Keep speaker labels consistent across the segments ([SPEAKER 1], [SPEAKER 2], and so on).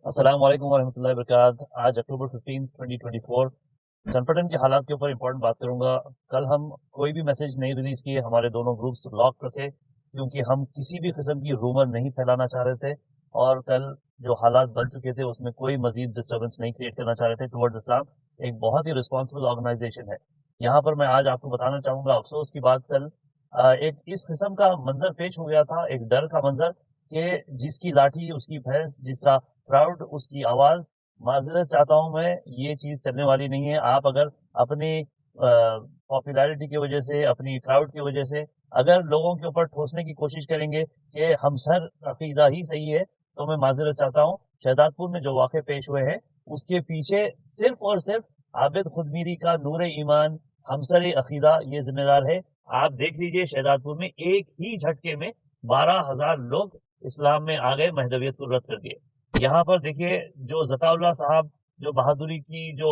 [SPEAKER 1] अस्सलाम वालेकुम warahmatullahi wabarakatuh। आज अक्टूबर 15 2024 चनपटन के हालात के ऊपर इंपॉर्टेंट बात करूंगा। कल हम कोई भी मैसेज नहीं रिलीज किए, हमारे दोनों ग्रुप्स लॉक रखे क्योंकि हम किसी भी किस्म की रूमर नहीं फैलाना चाह रहे थे। और कल जो हालात बन चुके थे उसमें कोई मजीद डिस्टर्बेंस नहीं क्रिएट करना चाह रहे थे टुवर्ड्स इस्लाम। एक बहुत ही रिस्पॉन्सिबल ऑर्गेनाइजेशन है। यहाँ पर मैं आज आपको बताना चाहूंगा अफसोस की बात। कल एक इस किस्म का मंजर पेश हो गया था, एक डर का मंजर कि जिसकी लाठी उसकी भैंस, जिसका क्राउड उसकी आवाज। माजरत चाहता हूं मैं, ये चीज चलने वाली नहीं है। आप अगर अपनी पॉपुलैरिटी की वजह से, अपनी क्राउड की वजह से अगर लोगों के ऊपर ठोसने की कोशिश करेंगे कि हम सर अकीदा ही सही है, तो मैं माजरत चाहता हूँ। शहदादपुर में जो वाक़े पेश हुए हैं उसके पीछे सिर्फ और सिर्फ आबिद खुदमीरी का नूर ईमान, हमसर अकीदा ये जिम्मेदार है। आप देख लीजिए, शहदादपुर में एक ही झटके में 12,000 लोग इस्लाम में आ गए, महदवियत को रद्द कर दिए। यहाँ पर देखिए, जो ज़काउल्लाह साहब जो बहादुरी की जो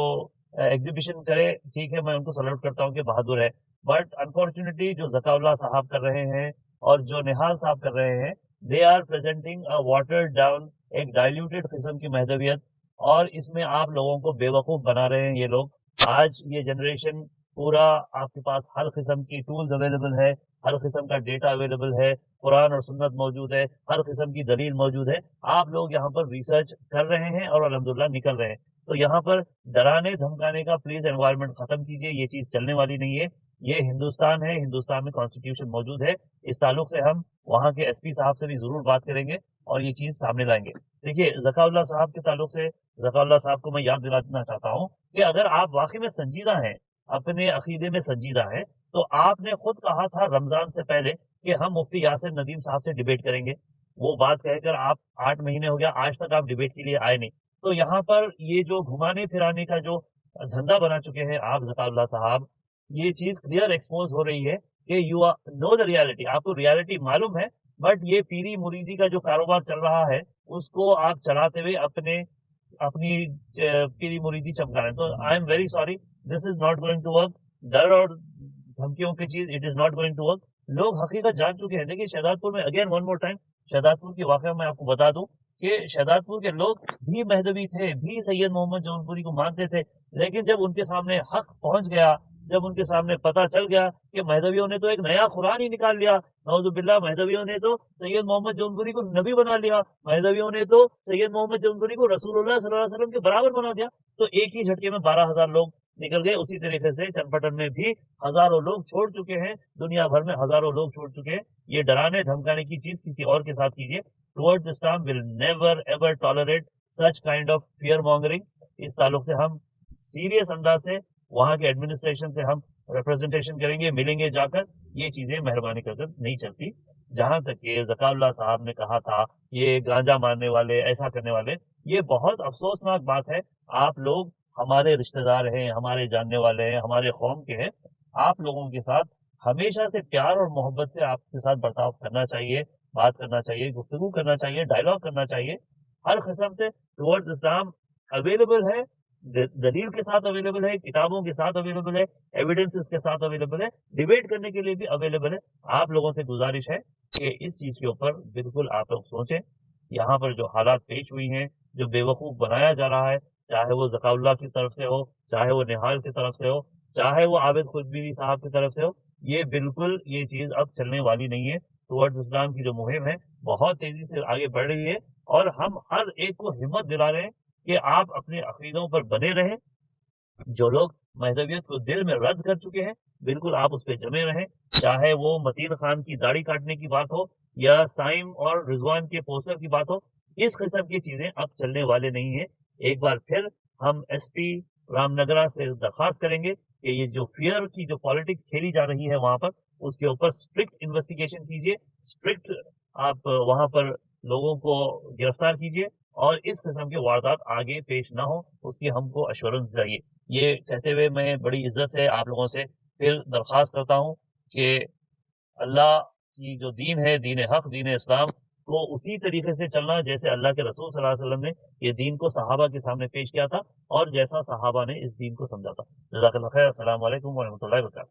[SPEAKER 1] एग्जीबिशन करे, ठीक है, मैं उनको सल्यूट करता हूँ कि बहादुर है। बट अनफॉर्चुनेटली जो ज़काउल्लाह साहब कर रहे हैं और जो निहाल साहब कर रहे हैं, they are presenting a water down, एक डाइल्यूटेड किस्म की महदवियत। और इसमें आप लोगों को बेवकूफ़ बना रहे हैं ये लोग। आज ये जनरेशन पूरा, आपके पास हर किस्म की टूल्स अवेलेबल है, हर किस्म का डेटा अवेलेबल है, कुरान और सुन्नत मौजूद है, हर किस्म की दलील मौजूद है। आप लोग यहाँ पर रिसर्च कर रहे हैं और अल्हम्दुलिल्लाह निकल रहे हैं। तो यहाँ पर डराने धमकाने का प्लीज एनवायरनमेंट खत्म कीजिए, ये चीज चलने वाली नहीं है। ये हिंदुस्तान है, हिंदुस्तान में कॉन्स्टिट्यूशन मौजूद है। इस ताल्लुक से हम वहाँ के एसपी साहब से भी जरूर बात करेंगे और ये चीज सामने लाएंगे। देखिए, ज़काउल्लाह साहब के ताल्लुक से, ज़काउल्लाह साहब को मैं याद दिलाना चाहता हूँ कि अगर आप वाकई में संजीदा हैं, अपने अकीदे में संजीदा हैं, तो आपने खुद कहा था रमजान से पहले कि हम मुफ्ती यासिर नदीम साहब से डिबेट करेंगे। वो बात कहकर आप 8 महीने हो गया, आज तक आप डिबेट के लिए आए नहीं। तो यहाँ पर ये जो घुमाने फिराने का जो धंधा बना चुके हैं आप ज़काउल्लाह साहब, ये चीज क्लियर एक्सपोज हो रही है कि you are know the reality, आपको रियलिटी मालूम है। बट ये पीरी मुरीदी का जो कारोबार चल रहा है उसको आप चलाते हुए अपने अपनी पीरी मुरीदी चमका रहे हैं। तो I am very sorry, this is not going to work. डर और धमकियों की चीज, it is not going to work. लोग हकीकत जान चुके हैं। देखिए, शहदादपुर में अगेन वन मोर टाइम, शहदादपुर की वाकया मैं आपको बता दूं कि शहदादपुर के लोग भी महदवी थे, भी सैयद मोहम्मद जौनपुरी को मानते थे। लेकिन जब उनके सामने हक पहुंच गया, जब उनके सामने पता चल गया कि महदवियों ने तो एक नया कुरान ही निकाल लिया, नौजुबिल्लाह, महदवियों ने तो सैयद मोहम्मद जौनपुरी को नबी बना लिया, महदवियों ने तो सैयद मोहम्मद जौनपुरी को रसूलुल्लाह सल्लल्लाहु अलैहि वसल्लम के बराबर बना दिया। तो एक ही झटके में 12,000 लोग निकल गए। उसी तरीके से चनपटन में भी हजारों लोग छोड़ चुके हैं, दुनिया भर में हजारों लोग छोड़ चुके हैं। ये डराने धमकाने की चीज किसी और के साथ कीजिए। Towards Islam will never ever tolerate such kind of fear mongering. इस ताल्लुक से हम सीरियस अंदाज से वहां के एडमिनिस्ट्रेशन से हम रिप्रेजेंटेशन करेंगे, मिलेंगे जाकर। ये चीजें मेहरबानी कर नहीं चलती। जहां तक ये ज़काउल्लाह साहब ने कहा था, ये गांजा मारने वाले, ऐसा करने वाले, ये बहुत अफसोसनाक बात है। आप लोग हमारे रिश्तेदार हैं, हमारे जानने वाले हैं, हमारे कौम के हैं। आप लोगों के साथ हमेशा से प्यार और मोहब्बत से आपके साथ बर्ताव करना चाहिए, बात करना चाहिए, गुफ्तगू करना चाहिए, डायलॉग करना चाहिए। हर किस्म से टुवर्ड्स इस्लाम अवेलेबल है, दलील के साथ अवेलेबल है, किताबों के साथ अवेलेबल है, एविडेंसेस के साथ अवेलेबल है, डिबेट करने के लिए भी अवेलेबल है। आप लोगों से गुजारिश है कि इस चीज के ऊपर बिल्कुल आप लोग सोचें। यहाँ पर जो हालात पेश हुई हैं, जो बेवकूफ बनाया जा रहा है, चाहे वो ज़काउल्लाह की तरफ से हो, चाहे वो निहाल की तरफ से हो, चाहे वो आबिद खुदबीरी साहब की तरफ से हो, ये बिल्कुल ये चीज अब चलने वाली नहीं है। टुवर्ड्स इस्लाम की जो मुहिम है बहुत तेजी से आगे बढ़ रही है और हम हर एक को हिम्मत दिला रहे हैं कि आप अपने अकीदों पर बने रहें। जो लोग महदवियत को दिल में रद्द कर चुके हैं, बिल्कुल आप उस पर जमे रहें। चाहे वो मतीन खान की दाढ़ी काटने की बात हो या साइम और रिजवान के पोस्टर की बात हो, इस किस्म की चीजें अब चलने वाले नहीं है। एक बार फिर हम एसपी रामनगरा से दरखास्त करेंगे कि ये जो फियर की जो पॉलिटिक्स खेली जा रही है वहां पर, उसके ऊपर स्ट्रिक्ट इन्वेस्टिगेशन कीजिए, स्ट्रिक्ट आप वहां पर लोगों को गिरफ्तार कीजिए और इस किस्म के वारदात आगे पेश ना हो, उसकी हमको अश्योरेंस चाहिए। ये कहते हुए मैं बड़ी इज्जत से आप लोगों से फिर दरख्वास्त करता हूँ कि अल्लाह की जो दीन है, दीन हक, दीन इस्लाम, को उसी तरीके से चलना जैसे अल्लाह के रसूल सल्लल्लाहु अलैहि वसल्लम ने ये दीन को सहाबा के सामने पेश किया था और जैसा सहाबा ने इस दीन को समझा था। जज़ाकल्लाह खैर। अस्सलाम वालेकुम व रहमतुल्लाहि व बरकातहू।